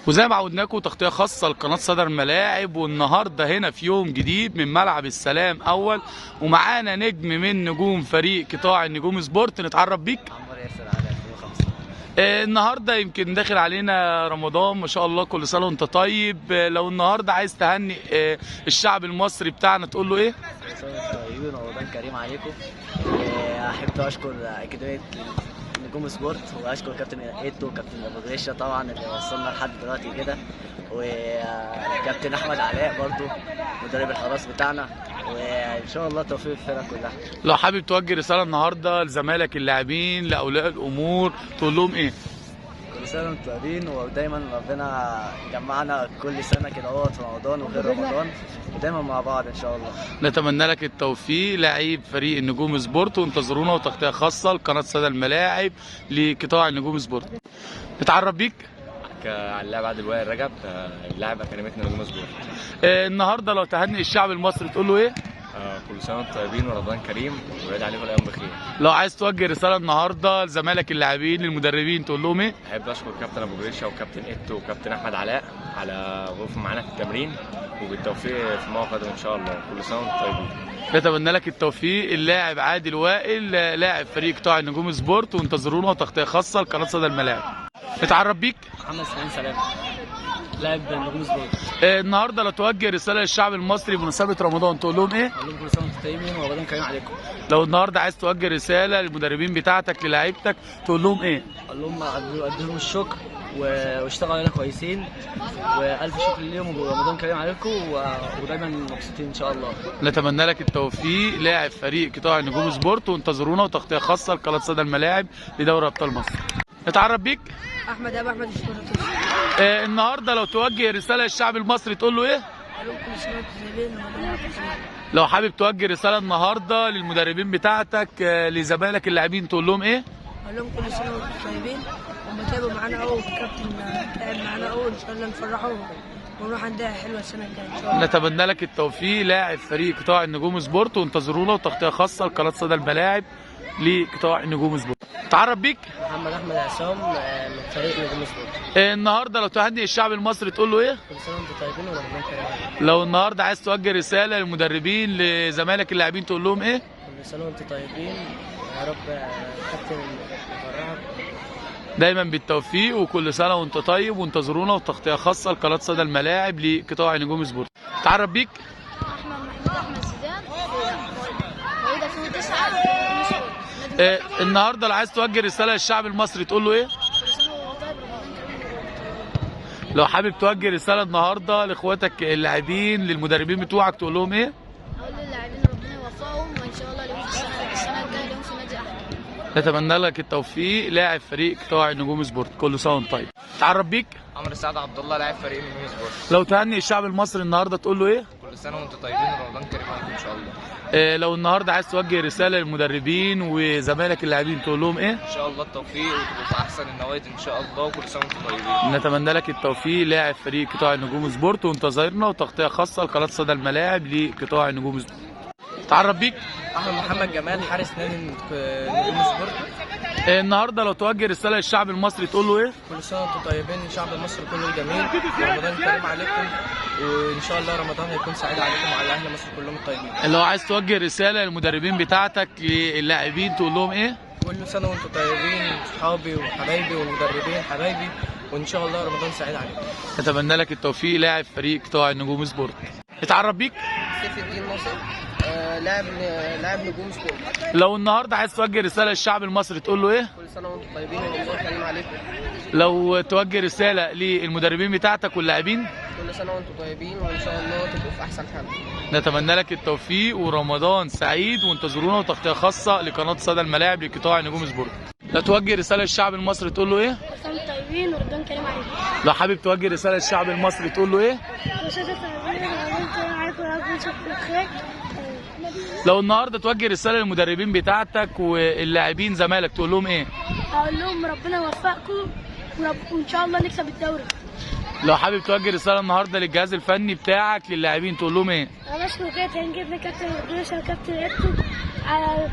وزي ما عودناكم تغطيه خاصه لقناه صدى الملاعب، والنهارده هنا في يوم جديد من ملعب السلام اول، ومعانا نجم من نجوم فريق قطاع النجوم سبورت. نتعرف بيك. عمر ياسر على 2005. النهارده يمكن داخل علينا رمضان، ما شاء الله، كل سنه وانت طيب. لو النهارده عايز تهني الشعب المصري بتاعنا تقول له ايه؟ كل سنه وانتم طيبين ورمضان كريم عليكم. احب اشكر اكاديميه نجوم سبورت، واشكر كابتن ايتو وكابتن ابو غريشه طبعا اللي وصلنا لحد دلوقتي كده، وكابتن احمد علاء برضو مدرب الحراس بتاعنا، وان شاء الله توفيق الفرقه كلها. لو حابب توجه رساله النهارده لزمايلك اللاعبين لاولياء الامور تقول لهم ايه؟ كل سنه وانتم طيبين، ودايما ربنا يجمعنا كل سنه كده في رمضان وغير رمضان، ودايما مع بعض ان شاء الله. نتمنى لك التوفيق لعيب فريق النجوم سبورت، وانتظرونا وتغطيه خاصه لقناه صدى الملاعب لقطاع النجوم سبورت. نتعرف بيك على اللاعب عادل وائل رجب، لاعب اكاديميه نجوم سبورت. النهارده لو تهنئ الشعب المصري تقول له ايه؟ كل سنه وانتم طيبين ورمضان كريم، ويعيد عليكم الايام بخير. لو عايز توجه رساله النهارده لزمايلك اللاعبين للمدربين تقول لهم ايه؟ احب اشكر كابتن ابو جريشه وكابتن ايتو وكابتن احمد علاء على وقوفهم معانا في التمرين، وبالتوفيق في الموقع ده ان شاء الله. كل سنه وانتم طيبين. نتمنى لك التوفيق. اللاعب عادل وائل لاعب فريق قطاع النجوم سبورت، وانتظرونا وتغطيه خاصه لقناه صدى الملاعب. نتعرف بيك. محمد سلام لاعب نجوم سبورت. النهارده لو توجه رساله للشعب المصري بمناسبه رمضان تقول لهم ايه؟ اقول لهم كل سنه وانتم طيبين ورمضان كريم عليكم. لو النهارده عايز توجه رساله للمدربين بتاعتك للاعيبتك تقول لهم ايه؟ اقول لهم اديهم الشكر واشتغلوا علينا كويسين، والف شكر ليهم ورمضان كريم عليكم، ودايما مبسوطين ان شاء الله. نتمنى لك التوفيق لاعب فريق قطاع النجوم سبورت، وانتظرونا وتغطيه خاصه لقناه صدى الملاعب لدوري ابطال مصر. نتعرف بيك. احمد الشرطي. النهارده لو توجه رساله للشعب المصري تقول له ايه؟ اقول لهم كل سنه وانتم طيبين ورمضان كريم. لو حابب توجه رساله النهارده للمدربين بتاعتك لزمايلك اللاعبين تقول لهم ايه؟ اقول لهم كل سنه وانتم طيبين، هم تعبوا معانا قوي، الكابتن تعب معانا قوي، ان شاء الله نفرحهم ونروح عندها حلوه السنه الجايه ان شاء الله. نتمنى لك التوفيق لاعب فريق قطاع النجوم سبورت، وانتظرونا وتغطيه خاصه لقناه صدى الملاعب لقطاع النجوم سبورت. تعرف بيك. محمد احمد عصام من فريق نجوم سبورت. النهارده لو تهنئ الشعب المصري تقول له ايه؟ كل سنه وانتم طيبين ورمضان كريم عليكم. لو النهارده عايز توجه رساله للمدربين لزمايلك اللاعبين تقول لهم ايه؟ كل سنه وانتم طيبين، يا رب كابتن يفرحك دايما بالتوفيق، وكل سنه وانت طيب، وانتظرونا وتغطيه خاصه لقناه صدى الملاعب لقطاع النجوم سبورت. تعرف بيك. احمد زيدان مواليد 2009 النهارده لو عايز توجه رساله للشعب المصري تقول له ايه؟ لو حابب توجه رساله النهارده لاخواتك اللاعبين للمدربين بتوعك تقول لهم ايه؟ اقول للاعبين ربنا يوفقهم، وان شاء الله ليهم السنه الجايه ليهم في نادي احلى. نتمنى لك التوفيق لاعب فريق قطاع النجوم سبورت. كل سنه وانت طيب. تعرف بيك. عمرو سعد عبد الله، لاعب فريق نجوم سبورت. لو تهنئ الشعب المصري النهارده تقول له ايه؟ كل سنه وانتم طيبين ورمضان كريم عليكم ان شاء الله. لو النهارده عايز توجه رساله للمدربين وزمايلك اللاعبين تقول لهم ايه؟ ان شاء الله التوفيق، وتبقوا في احسن النوادي ان شاء الله، وكل سنه وانتم طيبين. نتمنى لك التوفيق لاعب فريق قطاع النجوم سبورت، وانتظرنا وتغطيه خاصه لقناه صدى الملاعب لقطاع النجوم سبورت. تعرف بيك. احمد محمد جمال حارس نادي نجوم سبورت. النهارده لو توجه رساله للشعب المصري تقول له ايه؟ كل سنه وانتم طيبين، الشعب المصري كله جميل، ورمضان كريم عليكم، وان شاء الله رمضان هيكون سعيد عليكم وعلى اهل مصر كلهم الطيبين. لو عايز توجه رساله للمدربين بتاعتك للاعبين تقول لهم ايه؟ كل سنه وانتم طيبين صحابي وحبايبي والمدربين حبايبي، وان شاء الله رمضان سعيد عليكم. نتمنى لك التوفيق لاعب فريق قطاع النجوم سبورت. اتعرف بيك. سيف الدين ناصر لاعب نجوم سبورت. لو النهارده عايز توجه رساله للشعب المصري تقول له ايه؟ كل سنه وانتم طيبين ورمضان كريم عليكم. لو توجه رساله للمدربين بتاعتك واللاعبين كل سنه وانتم طيبين، وان شاء الله تبقوا في احسن حال. نتمنى لك التوفيق ورمضان سعيد، وانتظرونا وتغطيه خاصه لقناه صدى الملاعب لقطاع النجوم سبورت. لو توجه رساله للشعب المصري تقول له ايه؟ كل سنه وانتم طيبين ورمضان كريم عليكم. لو حابب توجه رساله للشعب المصري تقول له ايه؟ كل سنه وانتم طيبين ورمضان كريم عليكم، يا رب نشوفكم بخير. لو النهارده توجه رساله للمدربين بتاعتك واللاعبين زمايلك تقول لهم ايه؟ اقول لهم ربنا يوفقكم وان شاء الله نكسب الدوري. لو حابب توجه رساله النهارده للجهاز الفني بتاعك للاعبين تقول لهم ايه؟ انا بشكر كابتن جبنا كابتن الجيش وكابتن ايتو على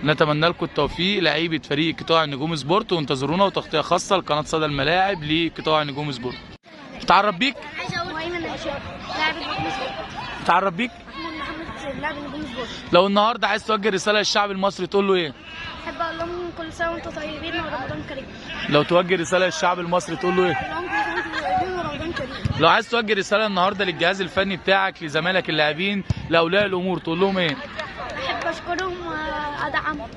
نتمنى لكم التوفيق لعيبه فريق قطاع النجوم سبورت، وانتظرونا وتغطيه خاصه لقناه صدى الملاعب لقطاع النجوم سبورت. اتعرف بيك؟ عايز اقول مؤمن العشاء لاعب النجوم سبورت. اتعرف بيك؟ محمد لاعب النجوم سبورت. لو النهارده عايز توجه رساله للشعب المصري تقول له ايه؟ احب اقول لهم كل سنه وانتم طيبين ورمضان كريم. لو توجه رساله للشعب المصري تقول له ايه؟ اقول لهم كل سنه وانتم طيبين ورمضان كريم. لو عايز توجه رساله النهارده للجهاز الفني بتاعك، لزمايلك اللاعبين، لاولياء الامور، تقول لهم ايه؟ احب اشكرهم وادعمهم.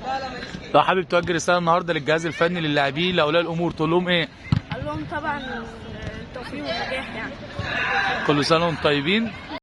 لو حابب توجه رساله النهارده للجهاز الفني للاعبين، لاولياء الامور، تقول لهم ايه؟ اقول لهم طبعا التوفيق والنجاح يعني. كل سنه وانتم طيبين.